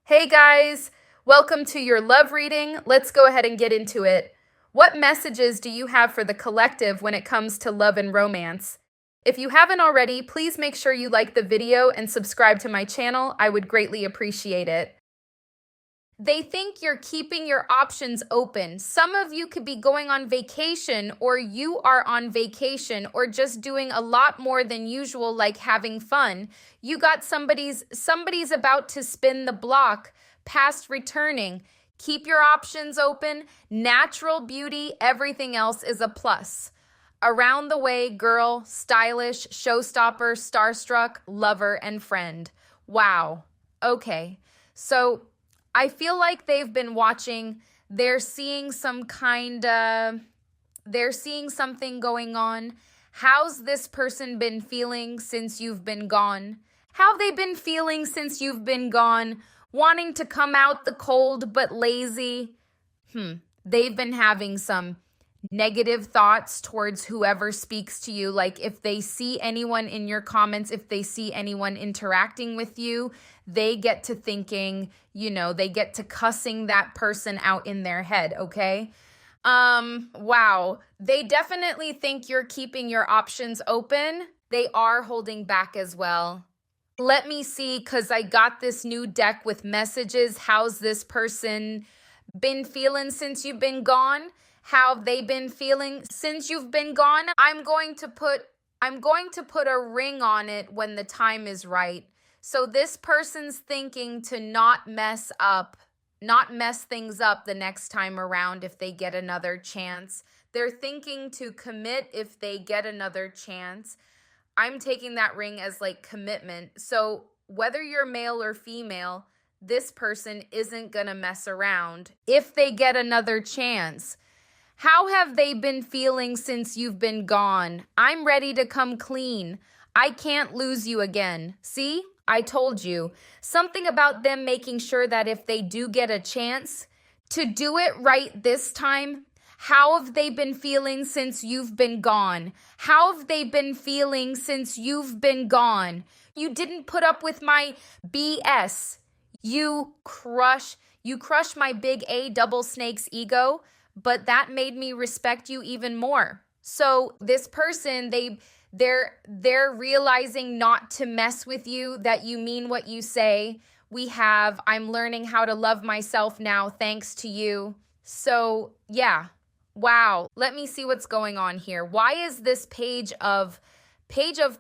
Hey guys, welcome to your love reading. Let's go ahead and get into it. What messages do you have for the collective when it comes to love and romance? If you haven't already, please make sure you like the video and subscribe to my channel. I would greatly appreciate it. They think you're keeping your options open. Some of you could be going on vacation, or you are on vacation, or just doing a lot more than usual, like having fun. You got somebody's about to spin the block, past returning. Keep your options open. Natural beauty, everything else is a plus. Around the way, girl, stylish, showstopper, starstruck, lover, and friend. Wow. Okay. So I feel like they've been watching. They're seeing they're seeing something going on. How's this person been feeling since you've been gone? How have they been feeling since you've been gone? Wanting to come out the cold but lazy. They've been having some negative thoughts towards whoever speaks to you. Like if they see anyone in your comments, if they see anyone interacting with you, they get to thinking, they get to cussing that person out in their head, okay? Wow. They definitely think you're keeping your options open. They are holding back as well. Let me see, because I got this new deck with messages. How's this person been feeling since you've been gone? How have they been feeling since you've been gone? I'm going to put a ring on it when the time is right. So this person's thinking to not mess things up the next time around if they get another chance. They're thinking to commit if they get another chance. I'm taking that ring as like commitment. So whether you're male or female, this person isn't gonna mess around if they get another chance. How have they been feeling since you've been gone? I'm ready to come clean. I can't lose you again. See? I told you. Something about them making sure that if they do get a chance to do it right this time. How have they been feeling since you've been gone? How have they been feeling since you've been gone? You didn't put up with my BS. You crush my big A double snake's ego, but that made me respect you even more. So this person, they're realizing not to mess with you, that you mean what you say. I'm learning how to love myself now thanks to you. So yeah, wow. Let me see what's going on here. Why is this Page of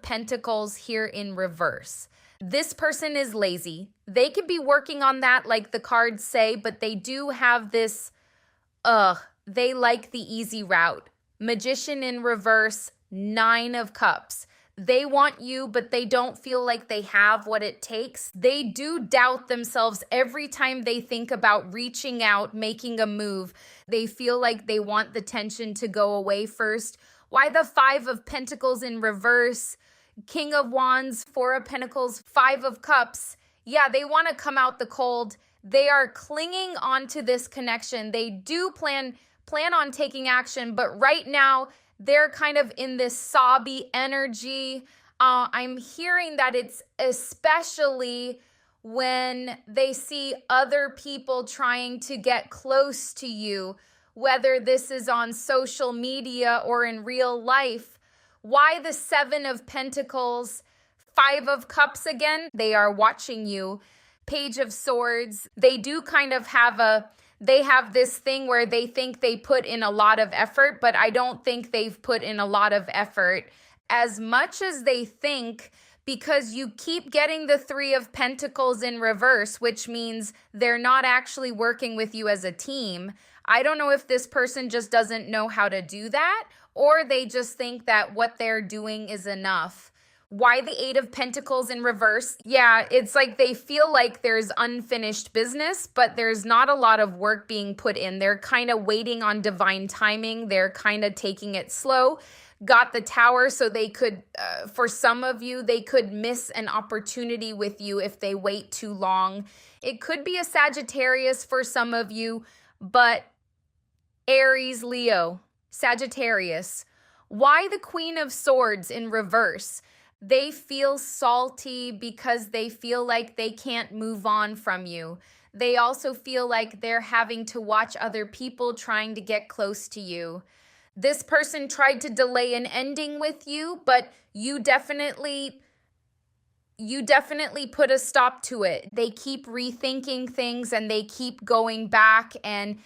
Pentacles here in reverse? This person is lazy. They could be working on that like the cards say, but they do have this, they like the easy route. Magician in reverse, 9 of Cups. They want you, but they don't feel like they have what it takes. They do doubt themselves every time they think about reaching out, making a move. They feel like they want the tension to go away first. Why the 5 of Pentacles in reverse? King of Wands, 4 of Pentacles, 5 of Cups. Yeah, they want to come out the cold. They are clinging onto this connection. They do plan on taking action, but right now they're kind of in this sobby energy. I'm hearing that it's especially when they see other people trying to get close to you, whether this is on social media or in real life. Why the 7 of Pentacles, 5 of Cups again? They are watching you. Page of Swords. They do kind of they have this thing where they think they put in a lot of effort, but I don't think they've put in a lot of effort as much as they think, because you keep getting the 3 of Pentacles in reverse, which means they're not actually working with you as a team. I don't know if this person just doesn't know how to do that, or they just think that what they're doing is enough. Why the 8 of Pentacles in reverse? Yeah, it's like they feel like there's unfinished business, but there's not a lot of work being put in. They're kind of waiting on divine timing. They're kind of taking it slow. Got the Tower, so they could, for some of you, they could miss an opportunity with you if they wait too long. It could be a Sagittarius for some of you, but Aries, Leo, Sagittarius. Why the Queen of Swords in reverse? They feel salty because they feel like they can't move on from you. They also feel like they're having to watch other people trying to get close to you. This person tried to delay an ending with you, but you definitely put a stop to it. They keep rethinking things and they keep going back and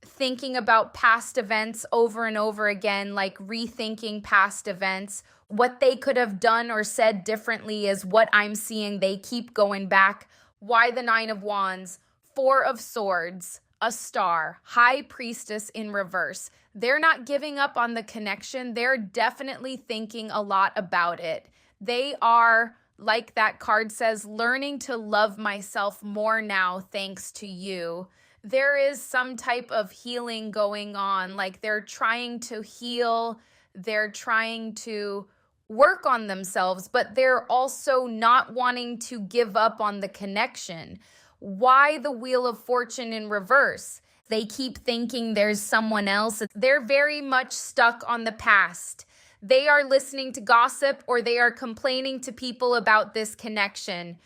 thinking about past events over and over again, like rethinking past events. What they could have done or said differently is what I'm seeing. They keep going back. Why the Nine of Wands? Four of Swords, a star, High Priestess in reverse. They're not giving up on the connection. They're definitely thinking a lot about it. They are, like that card says, learning to love myself more now thanks to you. There is some type of healing going on. Like they're trying to heal, they're trying to work on themselves, but they're also not wanting to give up on the connection. Why the Wheel of Fortune in reverse? They keep thinking there's someone else. They're very much stuck on the past. They are listening to gossip or they are complaining to people about this connection.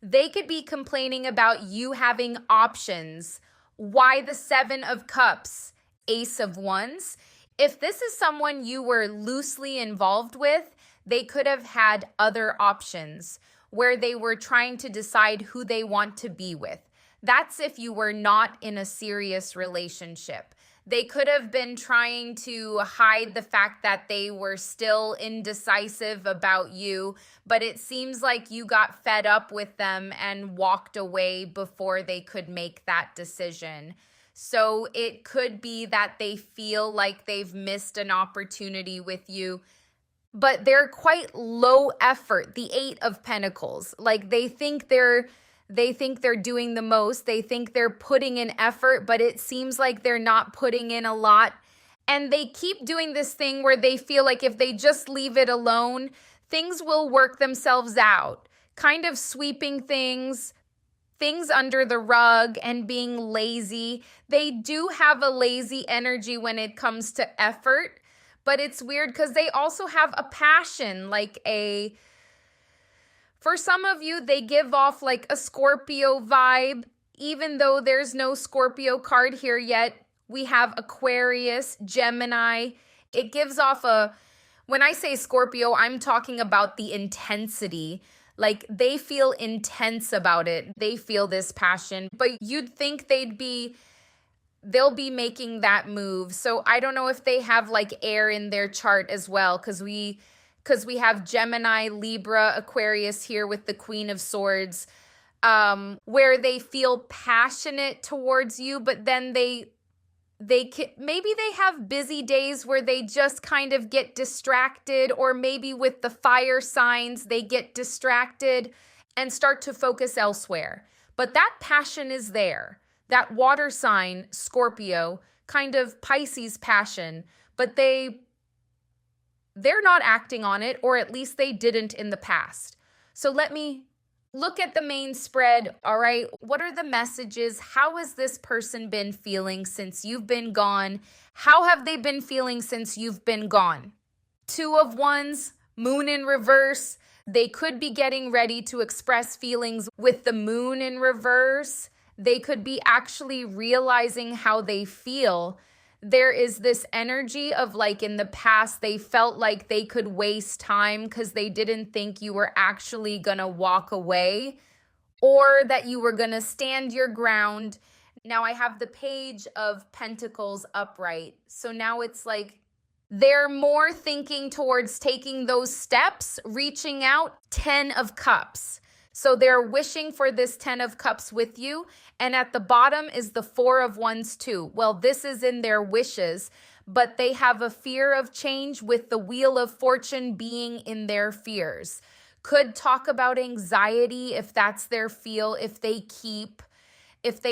They could be complaining about you having options. Why the Seven of Cups? Ace of Wands. If this is someone you were loosely involved with, they could have had other options where they were trying to decide who they want to be with. That's if you were not in a serious relationship. They could have been trying to hide the fact that they were still indecisive about you, but it seems like you got fed up with them and walked away before they could make that decision. So it could be that they feel like they've missed an opportunity with you, but they're quite low effort. The Eight of Pentacles, like they think they're doing the most. They think they're putting in effort, but it seems like they're not putting in a lot. And they keep doing this thing where they feel like if they just leave it alone, things will work themselves out. Kind of sweeping things under the rug and being lazy. They do have a lazy energy when it comes to effort, but it's weird because they also have a passion, for some of you, they give off like a Scorpio vibe, even though there's no Scorpio card here yet. We have Aquarius, Gemini. It gives off when I say Scorpio, I'm talking about the intensity. Like they feel intense about it. They feel this passion, but you'd think they'll be making that move. So I don't know if they have like air in their chart as well, because we have Gemini, Libra, Aquarius here with the Queen of Swords, where they feel passionate towards you, but then maybe they have busy days where they just kind of get distracted, or maybe with the fire signs, they get distracted and start to focus elsewhere. But that passion is there. That water sign, Scorpio, kind of Pisces passion, but they're not acting on it, or at least they didn't in the past. So let me look at the main spread, all right? What are the messages? How has this person been feeling since you've been gone? How have they been feeling since you've been gone? Two of Wands, Moon in reverse. They could be getting ready to express feelings with the Moon in reverse. They could be actually realizing how they feel. There is this energy of like in the past, they felt like they could waste time because they didn't think you were actually going to walk away or that you were going to stand your ground. Now I have the Page of Pentacles upright. So now it's like they're more thinking towards taking those steps, reaching out. 10 of Cups. So they're wishing for this 10 of Cups with you. And at the bottom is the 4 of Wands too. Well, this is in their wishes, but they have a fear of change with the Wheel of Fortune being in their fears. Could talk about anxiety if that's their feel, if they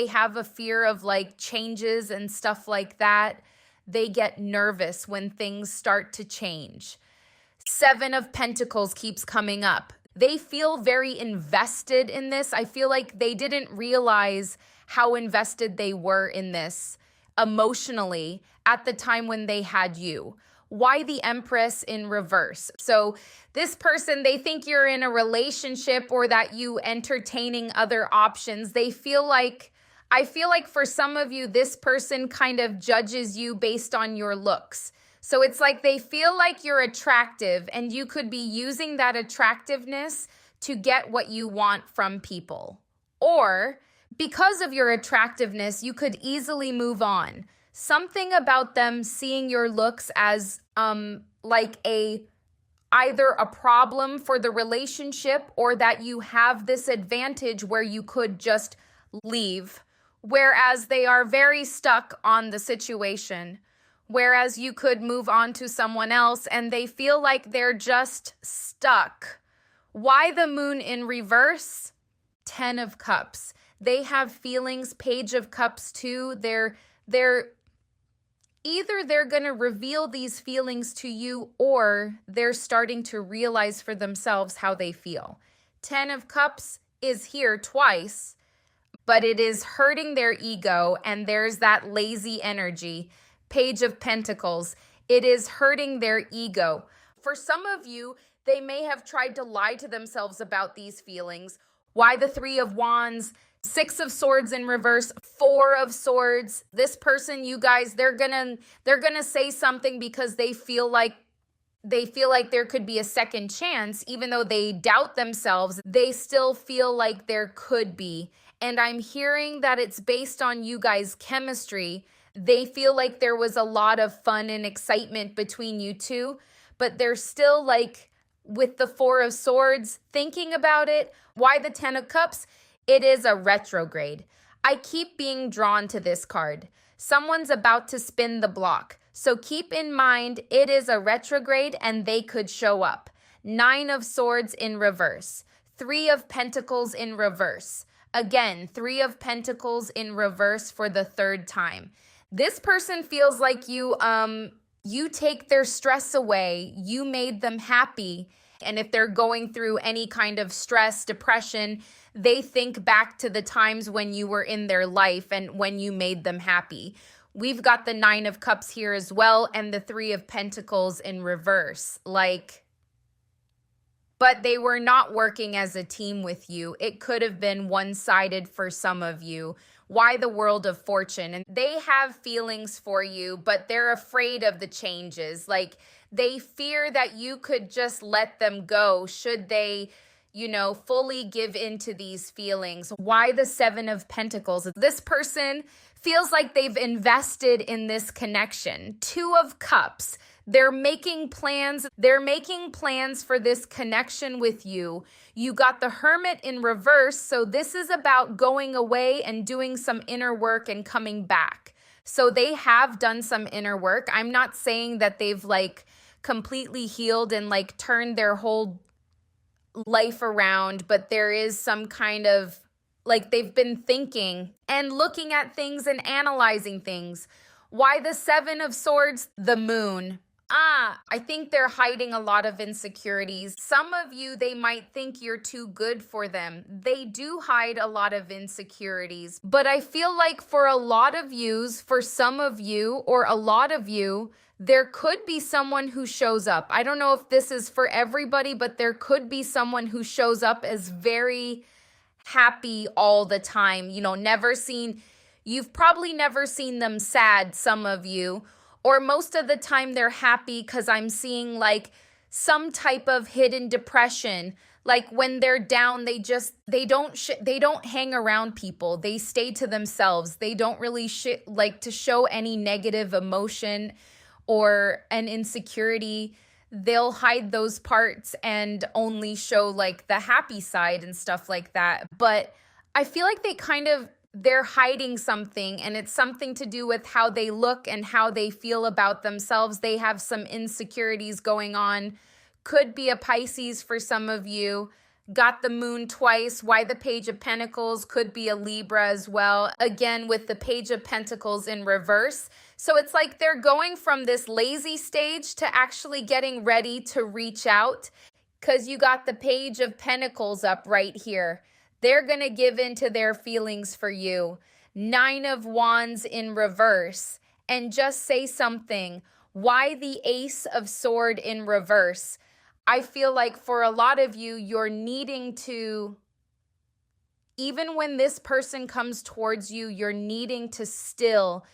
have a fear of like changes and stuff like that. They get nervous when things start to change. 7 of Pentacles keeps coming up. They feel very invested in this. I feel like they didn't realize how invested they were in this emotionally at the time when they had you. Why the Empress in reverse? So this person, they think you're in a relationship or that you entertaining other options. I feel like for some of you, this person kind of judges you based on your looks. So it's like they feel like you're attractive and you could be using that attractiveness to get what you want from people. Or because of your attractiveness, you could easily move on. Something about them seeing your looks as like either a problem for the relationship or that you have this advantage where you could just leave, whereas they are very stuck on the situation, whereas you could move on to someone else and they feel like they're just stuck. Why the Moon in reverse? 10 of Cups. They have feelings. Page of Cups too. They're either they're going to reveal these feelings to you or they're starting to realize for themselves how they feel. 10 of Cups is here twice, but it is hurting their ego, and there's that lazy energy. Page of Pentacles, it is hurting their ego. For some of you, they may have tried to lie to themselves about these feelings. Why the Three of Wands? 6 of Swords in reverse, 4 of Swords. This person, you guys, they're gonna say something because they feel like there could be a second chance. Even though they doubt themselves, they still feel like there could be. And I'm hearing that it's based on you guys' chemistry. They feel like there was a lot of fun and excitement between you two, but they're still like with the 4 of Swords thinking about it. Why the 10 of Cups? It is a retrograde. I keep being drawn to this card. Someone's about to spin the block. So keep in mind, it is a retrograde and they could show up. 9 of Swords in reverse. 3 of Pentacles in reverse. Again, 3 of Pentacles in reverse for the 3rd time. This person feels like you take their stress away. You made them happy. And if they're going through any kind of stress, depression, they think back to the times when you were in their life and when you made them happy. We've got the 9 of Cups here as well and the 3 of Pentacles in reverse. But they were not working as a team with you. It could have been one-sided for some of you. Why the World of Fortune? And they have feelings for you, but they're afraid of the changes. Like they fear that you could just let them go should they, fully give into these feelings. Why the 7 of Pentacles? This person feels like they've invested in this connection. 2 of Cups. They're making plans. They're making plans for this connection with you. You got the Hermit in reverse. So this is about going away and doing some inner work and coming back. So they have done some inner work. I'm not saying that they've completely healed and turned their whole life around, but there is some kind of they've been thinking and looking at things and analyzing things. Why the 7 of Swords? The Moon. I think they're hiding a lot of insecurities. Some of you, they might think you're too good for them. They do hide a lot of insecurities. But I feel like for a lot of yous, for some of you, or a lot of you, there could be someone who shows up. I don't know if this is for everybody, but there could be someone who shows up as very happy all the time. You've probably never seen them sad, some of you. Or most of the time they're happy because I'm seeing some type of hidden depression. Like when they're down, they don't hang around people. They stay to themselves. They don't really to show any negative emotion or an insecurity. They'll hide those parts and only show the happy side and stuff like that. But I feel like they're hiding something, and it's something to do with how they look and how they feel about themselves. They have some insecurities going on. Could be a Pisces for some of you. Got the Moon twice. Why the Page of Pentacles? Could be a Libra as well. Again, with the Page of Pentacles in reverse. So it's like they're going from this lazy stage to actually getting ready to reach out, because you got the Page of Pentacles up right here. They're going to give into their feelings for you. 9 of Wands in reverse. And just say something. Why the Ace of Sword in reverse? I feel like for a lot of you, you're needing to, even when this person comes towards you, you're needing to still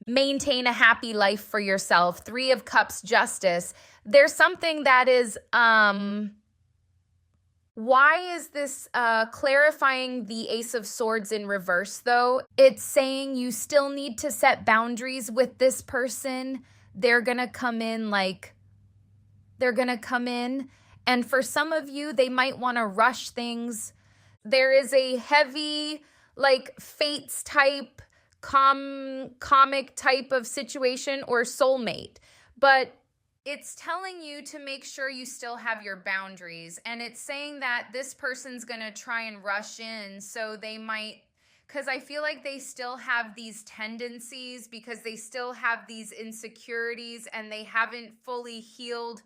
maintain a happy life for yourself. Three of Cups, Justice. There's something that is, why is this clarifying the Ace of Swords in reverse, though? It's saying you still need to set boundaries with this person. They're going to come in and for some of you, they might want to rush things. There is a heavy, like, fates type, comic type of situation or soulmate. But it's telling you to make sure you still have your boundaries. And it's saying that this person's going to try and rush in. So they might, because I feel like they still have these tendencies, because they still have these insecurities and they haven't fully healed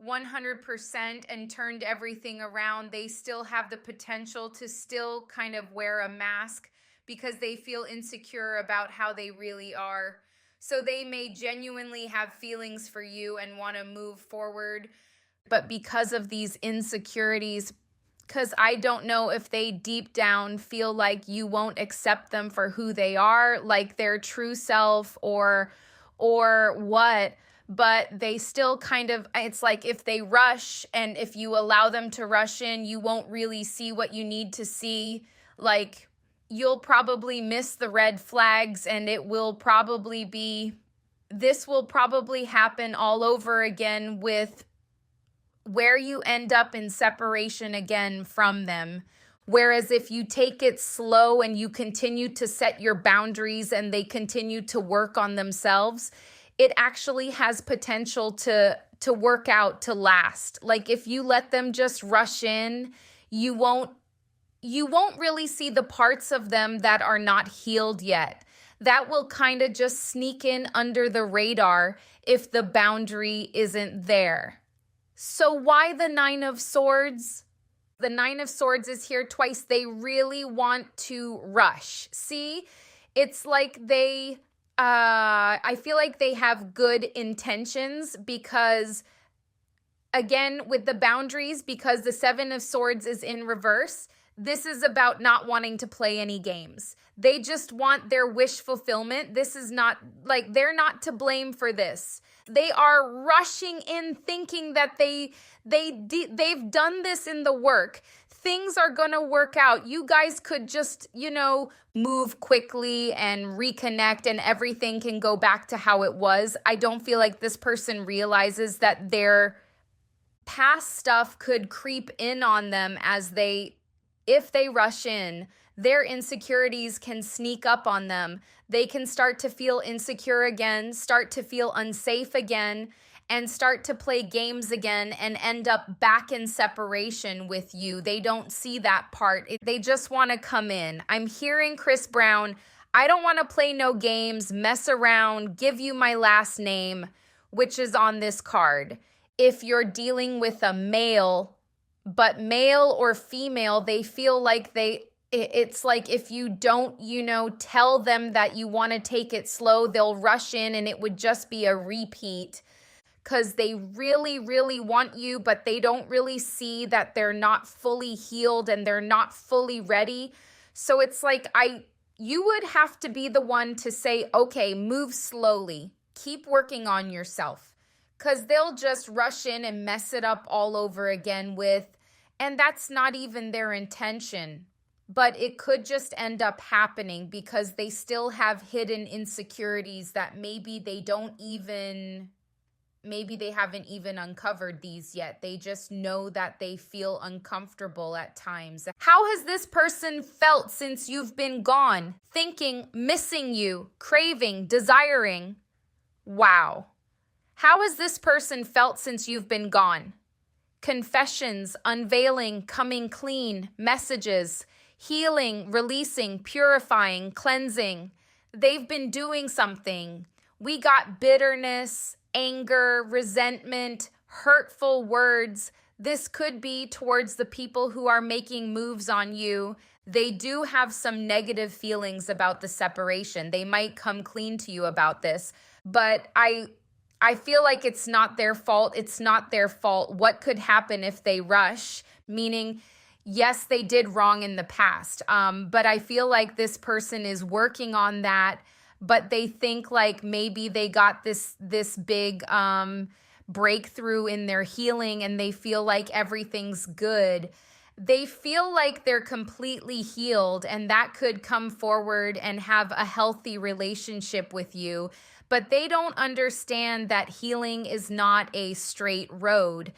100% and turned everything around. They still have the potential to still kind of wear a mask because they feel insecure about how they really are. So they may genuinely have feelings for you and want to move forward. But because of these insecurities, because I don't know if they deep down feel like you won't accept them for who they are, like their true self or what, but they still kind of, it's like if they rush and if you allow them to rush in, you won't really see what you need to see. Like, you'll probably miss the red flags and this will probably happen all over again with where you end up in separation again from them. Whereas if you take it slow and you continue to set your boundaries and they continue to work on themselves, it actually has potential to work out, to last. Like if you let them just rush in, you won't really see the parts of them that are not healed yet. That will kind of just sneak in under the radar if the boundary isn't there. So why the Nine of Swords? The Nine of Swords is here twice. They really want to rush. See, it's like I feel like they have good intentions because, again, with the boundaries, because the Seven of Swords is in reverse, this is about not wanting to play any games. They just want their wish fulfillment. This is not, like, they're not to blame for this. They are rushing in thinking that they've done this in the work. Things are going to work out. You guys could just, move quickly and reconnect and everything can go back to how it was. I don't feel like this person realizes that their past stuff could creep in on them if they rush in. Their insecurities can sneak up on them. They can start to feel insecure again, start to feel unsafe again, and start to play games again and end up back in separation with you. They don't see that part. They just want to come in. I'm hearing Chris Brown, I don't want to play no games, mess around, give you my last name, which is on this card. If you're dealing with a male, but male or female, they feel like it's like if you don't, tell them that you want to take it slow, they'll rush in and it would just be a repeat because they really, really want you, but they don't really see that they're not fully healed and they're not fully ready. So it's like you would have to be the one to say, okay, move slowly, keep working on yourself, because they'll just rush in and mess it up all over again and that's not even their intention. But it could just end up happening because they still have hidden insecurities that maybe they haven't even uncovered these yet. They just know that they feel uncomfortable at times. How has this person felt since you've been gone? Thinking, missing you, craving, desiring. Wow. How has this person felt since you've been gone? Confessions, unveiling, coming clean, messages, healing, releasing, purifying, cleansing. They've been doing something. We got bitterness, anger, resentment, hurtful words. This could be towards the people who are making moves on you. They do have some negative feelings about the separation. They might come clean to you about this, but I I feel like it's not their fault. It's not their fault. What could happen if they rush? Meaning, yes, they did wrong in the past. But I feel like this person is working on that, but they think like maybe they got this big breakthrough in their healing and they feel like everything's good. They feel like they're completely healed and that could come forward and have a healthy relationship with you. But they don't understand that healing is not a straight road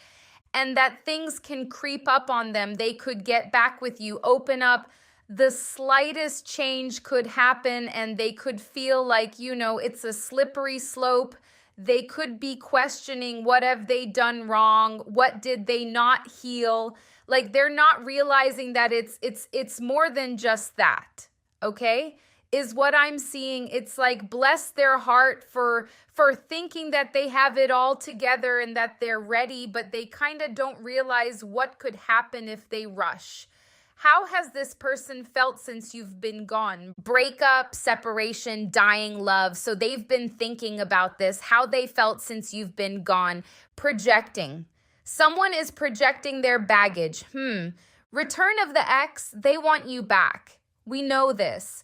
and that things can creep up on them. They could get back with you, open up. The slightest change could happen and they could feel like, it's a slippery slope. They could be questioning, what have they done wrong? What did they not heal? Like they're not realizing that it's more than just that, okay? Is what I'm seeing. It's like bless their heart for thinking that they have it all together and that they're ready, but they kind of don't realize what could happen if they rush. How has this person felt since you've been gone? Breakup, separation, dying love. So they've been thinking about this, how they felt since you've been gone. Projecting. Someone is projecting their baggage. Return of the ex, they want you back. We know this.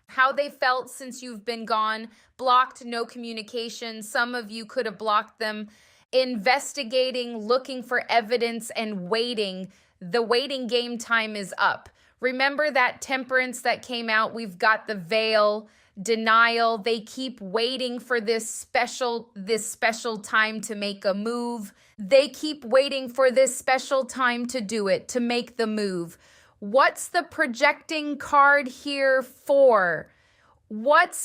How they felt since you've been gone. Blocked, no communication. Some of you could have blocked them. Investigating, looking for evidence and waiting. The waiting game time is up. Remember that temperance that came out? We've got the veil, denial. They keep waiting for this special time to make a move. They keep waiting for this special time to do it, to make the move. What's the projecting card here for? What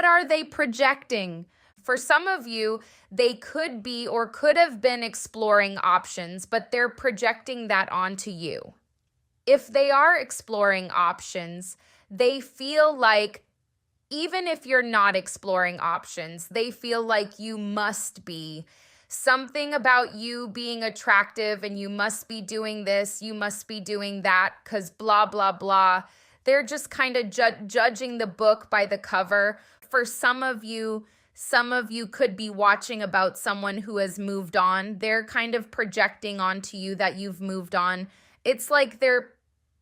are they projecting? For some of you, they could be or could have been exploring options, but they're projecting that onto you. If they are exploring options, they feel like, even if you're not exploring options, they feel like you must be. Something about you being attractive and you must be doing this, you must be doing that, because blah, blah, blah. They're just kind of judging the book by the cover. For some of you could be watching about someone who has moved on. They're kind of projecting onto you that you've moved on. It's like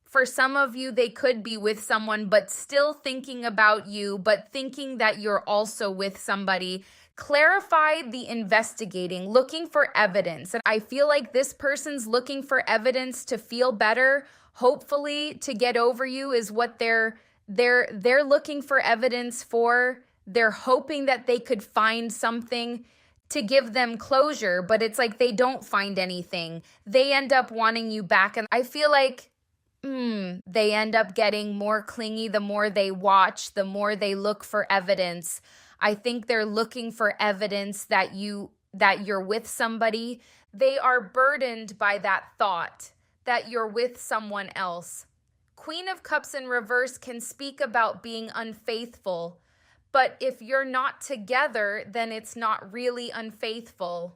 for some of you, they could be with someone, but still thinking about you, but thinking that you're also with somebody. Clarify the investigating, looking for evidence. And I feel like this person's looking for evidence to feel better, hopefully to get over you is what they're looking for evidence for. They're hoping that they could find something to give them closure, but it's like they don't find anything. They end up wanting you back. And I feel like they end up getting more clingy the more they watch, the more they look for evidence. I think they're looking for evidence that you're with somebody. They are burdened by that thought that you're with someone else. Queen of Cups in reverse can speak about being unfaithful. But if you're not together, then it's not really unfaithful.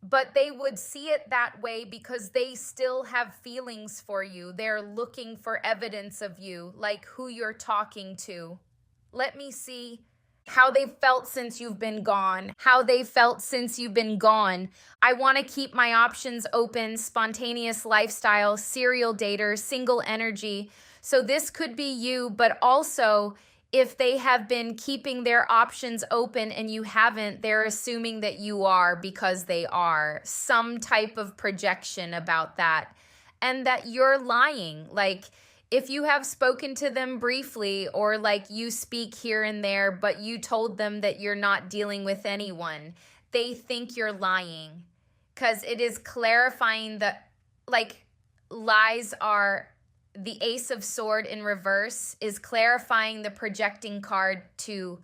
But they would see it that way because they still have feelings for you. They're looking for evidence of you, like who you're talking to. Let me see how they felt since you've been gone. How they felt since you've been gone. I want to keep my options open. Spontaneous lifestyle, serial dater, single energy. So this could be you, but also if they have been keeping their options open and you haven't, they're assuming that you are because they are. Some type of projection about that. And that you're lying. Like if you have spoken to them briefly or like you speak here and there, but you told them that you're not dealing with anyone, they think you're lying. Because it is clarifying that like lies are... The Ace of Sword in reverse is clarifying the projecting card to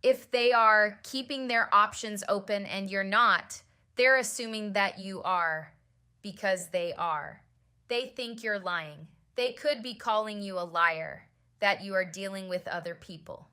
if they are keeping their options open and you're not, they're assuming that you are because they are. They think you're lying. They could be calling you a liar, that you are dealing with other people.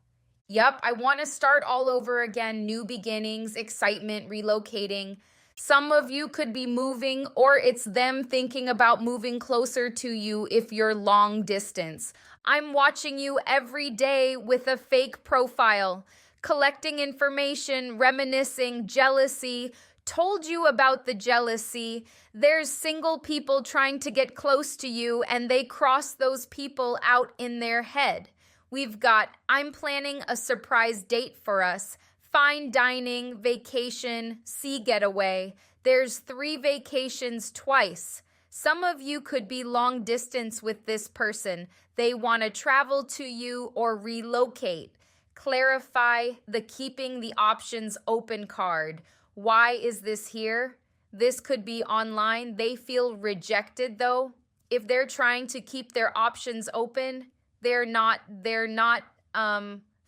Yep, I want to start all over again, new beginnings, excitement, relocating. Some of you could be moving, or it's them thinking about moving closer to you if you're long distance. I'm watching you every day with a fake profile. collecting information, reminiscing, jealousy, told you about the jealousy. There's single people trying to get close to you and they cross those people out in their head. We've got, I'm planning a surprise date for us, fine dining, vacation, sea getaway. There's 3 vacations twice. Some of you could be long distance with this person. They want to travel to you or relocate. Clarify the keeping the options open card. Why is this here? This could be online. They feel rejected though. If they're trying to keep their options open, they're not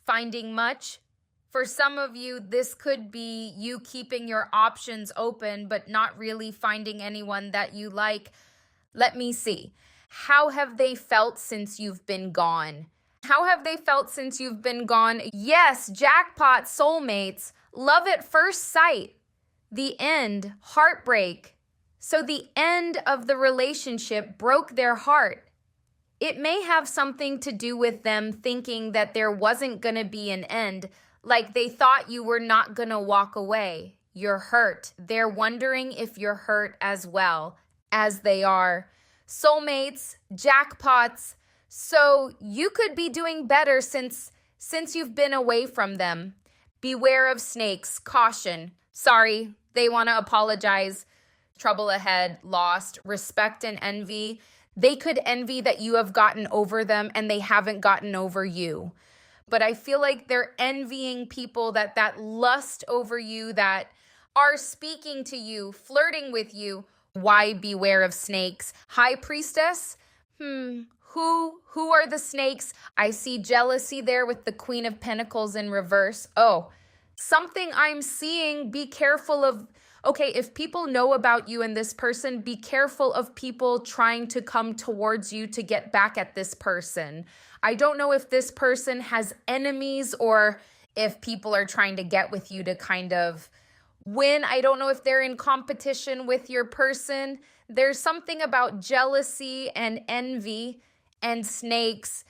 finding much. For some of you, this could be you keeping your options open, but not really finding anyone that you like. Let me see. How have they felt since you've been gone? How have they felt since you've been gone? Yes, jackpot, soulmates, love at first sight. The end, heartbreak. So the end of the relationship broke their heart. It may have something to do with them thinking that there wasn't going to be an end. Like they thought you were not going to walk away. You're hurt. They're wondering if you're hurt as well, as they are. Soulmates, jackpots. So you could be doing better since you've been away from them. Beware of snakes. Caution. Sorry, they want to apologize. Trouble ahead, lost, respect and envy. They could envy that you have gotten over them and they haven't gotten over you. But I feel like they're envying people that lust over you, that are speaking to you, flirting with you. Why beware of snakes? High priestess? Who are the snakes? I see jealousy there with the Queen of Pentacles in reverse. Oh, something I'm seeing, be careful of. Okay, if people know about you and this person, be careful of people trying to come towards you to get back at this person. I don't know if this person has enemies or if people are trying to get with you to kind of win. I don't know if they're in competition with your person. There's something about jealousy and envy and snakes,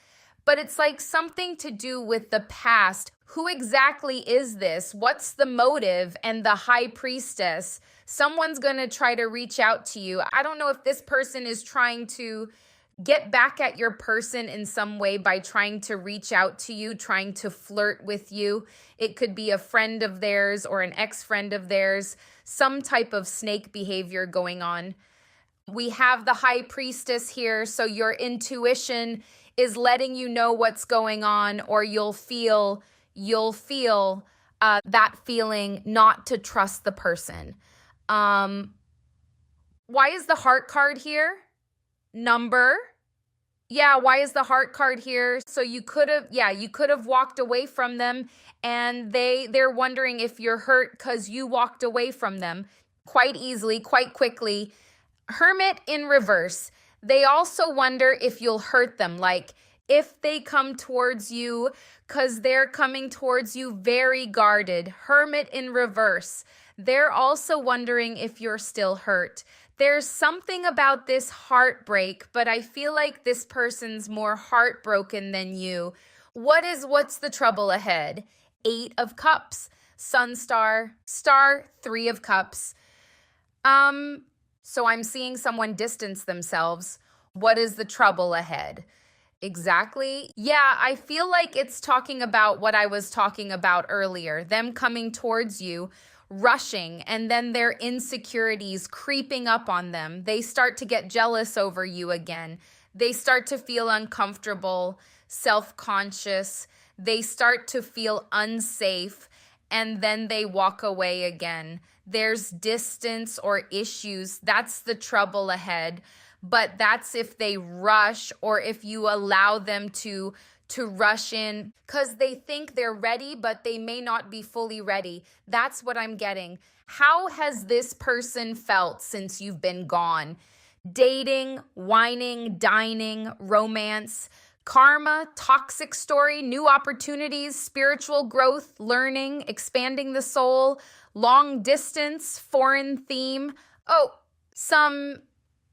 but it's like something to do with the past. Who exactly is this? What's the motive? And the high priestess, someone's going to try to reach out to you. I don't know if this person is trying to get back at your person in some way by trying to reach out to you, trying to flirt with you. It could be a friend of theirs or an ex-friend of theirs, some type of snake behavior going on. We have the high priestess here, so your intuition is letting you know what's going on, or you'll feel that feeling not to trust the person. Why is the heart card here? Number. Yeah, why is the heart card here? So you could have walked away from them and they're wondering if you're hurt because you walked away from them quite easily, quite quickly. Hermit in reverse. They also wonder if you'll hurt them, like if they come towards you, because they're coming towards you very guarded. Hermit in reverse. They're also wondering if you're still hurt. There's something about this heartbreak, but I feel like this person's more heartbroken than you. What's the trouble ahead? 8 of Cups, Sun Star, 3 of Cups. So I'm seeing someone distance themselves. What is the trouble ahead? Exactly. Yeah, I feel like it's talking about what I was talking about earlier, them coming towards you, rushing, and then their insecurities creeping up on them. They start to get jealous over you again. They start to feel uncomfortable, self-conscious. They start to feel unsafe, and then they walk away again. There's distance or issues. That's the trouble ahead. But that's if they rush or if you allow them to rush in because they think they're ready, but they may not be fully ready. That's what I'm getting. How has this person felt since you've been gone? Dating, whining, dining, romance, karma, toxic story, new opportunities, spiritual growth, learning, expanding the soul, long distance, foreign theme. Oh,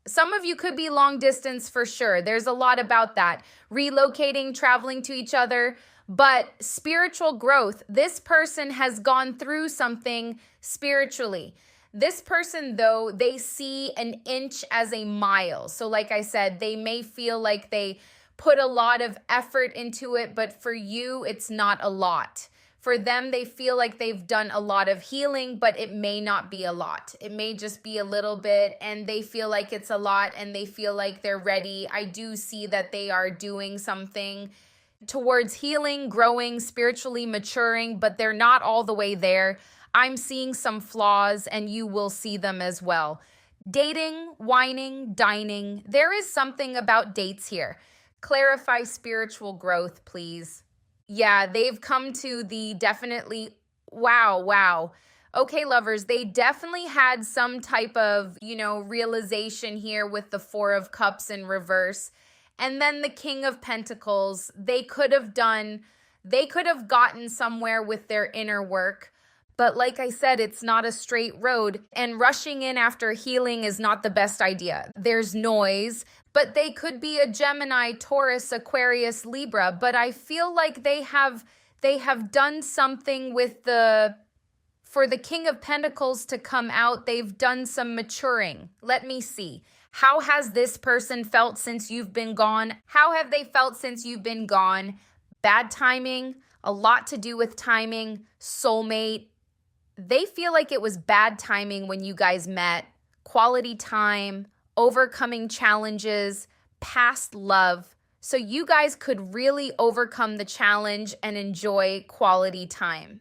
some of you could be long distance for sure. There's a lot about that. Relocating, traveling to each other, But spiritual growth, this person has gone through something spiritually. This person, though, they see an inch as a mile. So like I said, they may feel like they put a lot of effort into it, but for you, it's not a lot. For them, they feel like they've done a lot of healing, but it may not be a lot. It may just be a little bit, and they feel like it's a lot, and they feel like they're ready. I do see that they are doing something towards healing, growing, spiritually maturing, but they're not all the way there. I'm seeing some flaws, and you will see them as well. Dating, whining, dining. There is something about dates here. Clarify spiritual growth, please. Yeah, they've come to the definitely, wow. Okay, lovers, they definitely had some type of, realization here with the Four of Cups in reverse. And then the King of Pentacles, they could have gotten somewhere with their inner work. But like I said, it's not a straight road, and rushing in after healing is not the best idea. There's noise, but they could be a Gemini, Taurus, Aquarius, Libra, but I feel like they have done something with for the King of Pentacles to come out, they've done some maturing. Let me see. How has this person felt since you've been gone? How have they felt since you've been gone? Bad timing, a lot to do with timing, soulmate. They feel like it was bad timing when you guys met, quality time, overcoming challenges, past love. So you guys could really overcome the challenge and enjoy quality time,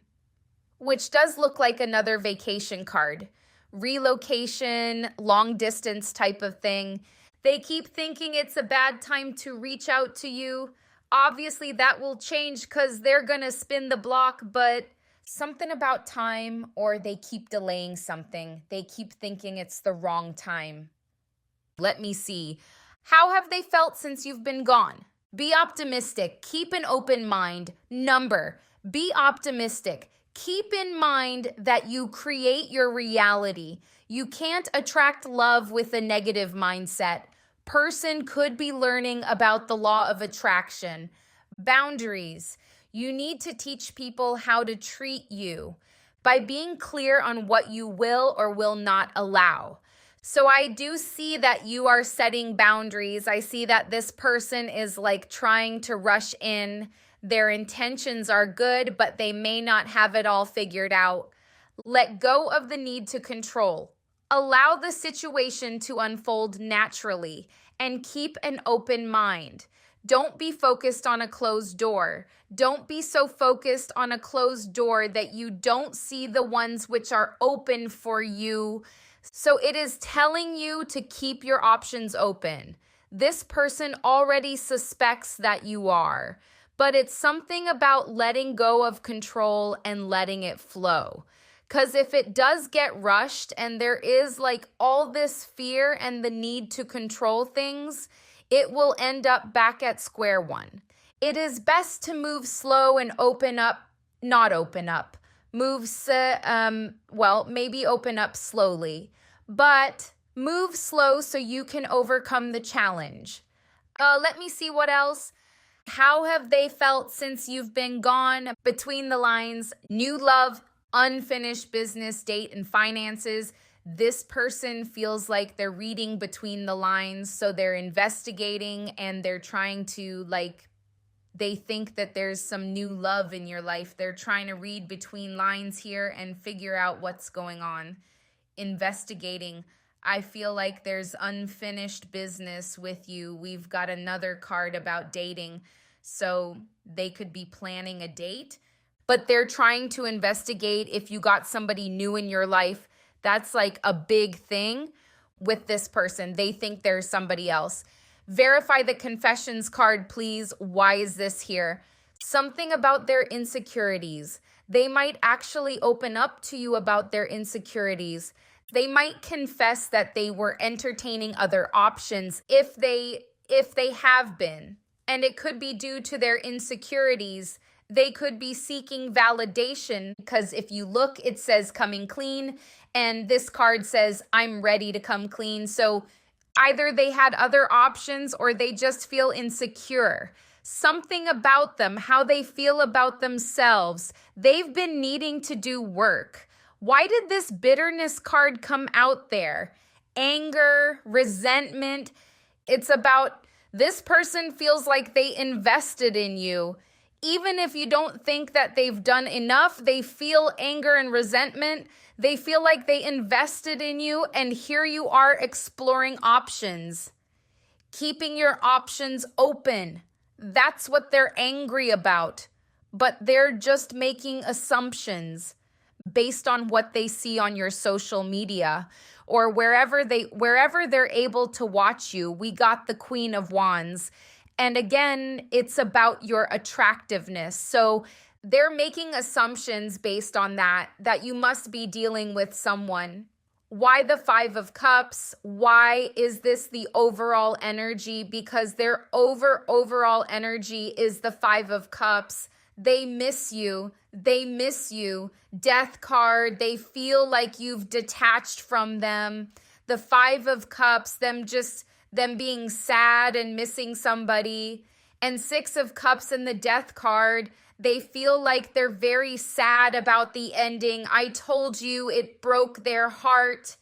which does look like another vacation card. Relocation, long distance type of thing. They keep thinking it's a bad time to reach out to you. Obviously, that will change because they're going to spin the block, but something about time, or they keep delaying something. They keep thinking it's the wrong time. Let me see. How have they felt since you've been gone? Be optimistic. Keep an open mind. Number. Be optimistic. Keep in mind that you create your reality. You can't attract love with a negative mindset. Person could be learning about the law of attraction. Boundaries. You need to teach people how to treat you by being clear on what you will or will not allow. So I do see that you are setting boundaries. I see that this person is like trying to rush in. Their intentions are good, but they may not have it all figured out. Let go of the need to control. Allow the situation to unfold naturally and keep an open mind. Don't be focused on a closed door. Don't be so focused on a closed door that you don't see the ones which are open for you. So it is telling you to keep your options open. This person already suspects that you are, but it's something about letting go of control and letting it flow. Because if it does get rushed and there is like all this fear and the need to control things, it will end up back at square one. It is best to move slow and not open up. Maybe open up slowly, but move slow so you can overcome the challenge. Let me see what else. How have they felt since you've been gone? Between the lines, new love, unfinished business, date, and finances. This person feels like they're reading between the lines, so they're investigating and they're trying to they think that there's some new love in your life. They're trying to read between lines here and figure out what's going on. Investigating. I feel like there's unfinished business with you. We've got another card about dating. So they could be planning a date, but they're trying to investigate if you got somebody new in your life. That's like a big thing with this person. They think there's somebody else. Verify the confessions card, please. Why is this here? Something about their insecurities. They might actually open up to you about their insecurities. They might confess that they were entertaining other options if they have been. And it could be due to their insecurities. They could be seeking validation because if you look, it says coming clean. And this card says, I'm ready to come clean. So either they had other options or they just feel insecure. something about them, how they feel about themselves. They've been needing to do work. Why did this bitterness card come out there? Anger, resentment. It's about this person feels like they invested in you. Even if you don't think that they've done enough, they feel anger and resentment. They feel like they invested in you, and here you are exploring options, keeping your options open. That's what they're angry about. But they're just making assumptions based on what they see on your social media or wherever they're able to watch you. We got the Queen of Wands. And again, it's about your attractiveness. So they're making assumptions based on that you must be dealing with someone. Why the Five of Cups? Why is this the overall energy? Because their overall energy is the Five of Cups. They miss you. They miss you. Death card. They feel like you've detached from them. The Five of Cups, them being sad and missing somebody. And Six of Cups and the Death card. They feel like they're very sad about the ending. I told you it broke their heart.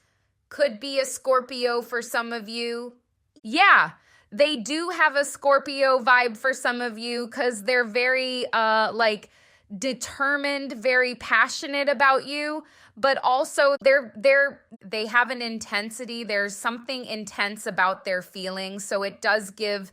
Could be a Scorpio for some of you. Yeah, they do have a Scorpio vibe for some of you because they're very determined, very passionate about you, but also they have an intensity. There's something intense about their feelings. So it does give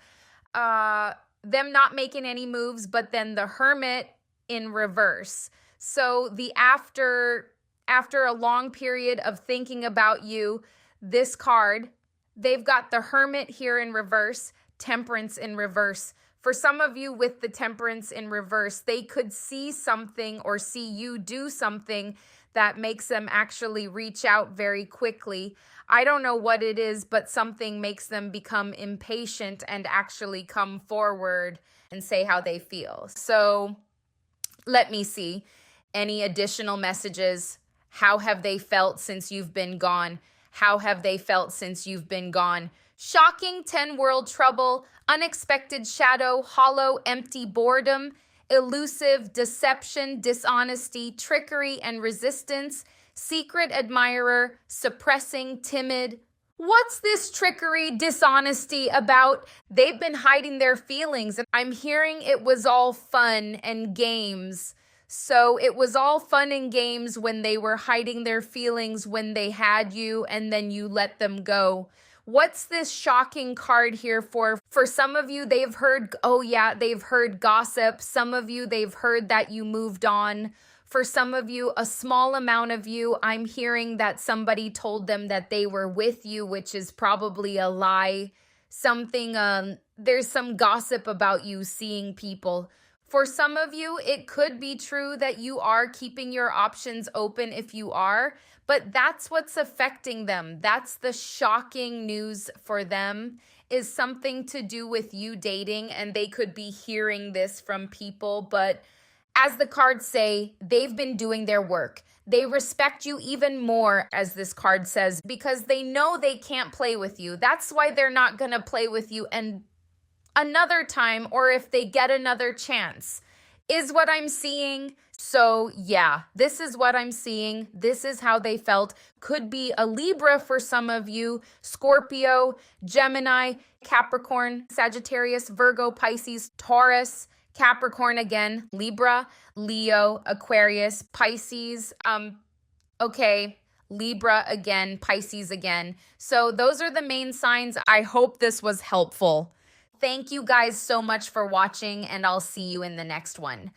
them not making any moves, but then the Hermit in reverse. So the after a long period of thinking about you, this card, they've got the Hermit here in reverse, Temperance in reverse. For some of you with the Temperance in reverse, they could see something or see you do something that makes them actually reach out very quickly. I don't know what it is, but something makes them become impatient and actually come forward and say how they feel. So let me see. Any additional messages? How have they felt since you've been gone? How have they felt since you've been gone? Shocking 10 world trouble, unexpected shadow, hollow, empty boredom, elusive, deception, dishonesty, trickery and resistance, secret admirer, suppressing, timid. What's this trickery, dishonesty about? They've been hiding their feelings. I'm hearing it was all fun and games. So it was all fun and games when they were hiding their feelings when they had you and then you let them go. What's this shocking card here for? For some of you, they've heard gossip. Some of you, they've heard that you moved on. For some of you, a small amount of you, I'm hearing that somebody told them that they were with you, which is probably a lie. There's some gossip about you seeing people. For some of you, it could be true that you are keeping your options open if you are, but that's what's affecting them. That's the shocking news for them, is something to do with you dating, and they could be hearing this from people. But as the cards say, they've been doing their work. They respect you even more, as this card says, because they know they can't play with you. That's why they're not going to play with you and another time, or if they get another chance, is what I'm seeing. So yeah, this is what I'm seeing. This is how they felt. Could be a Libra for some of you, Scorpio, Gemini, Capricorn, Sagittarius, Virgo, Pisces, Taurus, Capricorn again, Libra, Leo, Aquarius, Pisces, Libra again, Pisces again. So those are the main signs. I hope this was helpful. Thank you guys so much for watching, and I'll see you in the next one.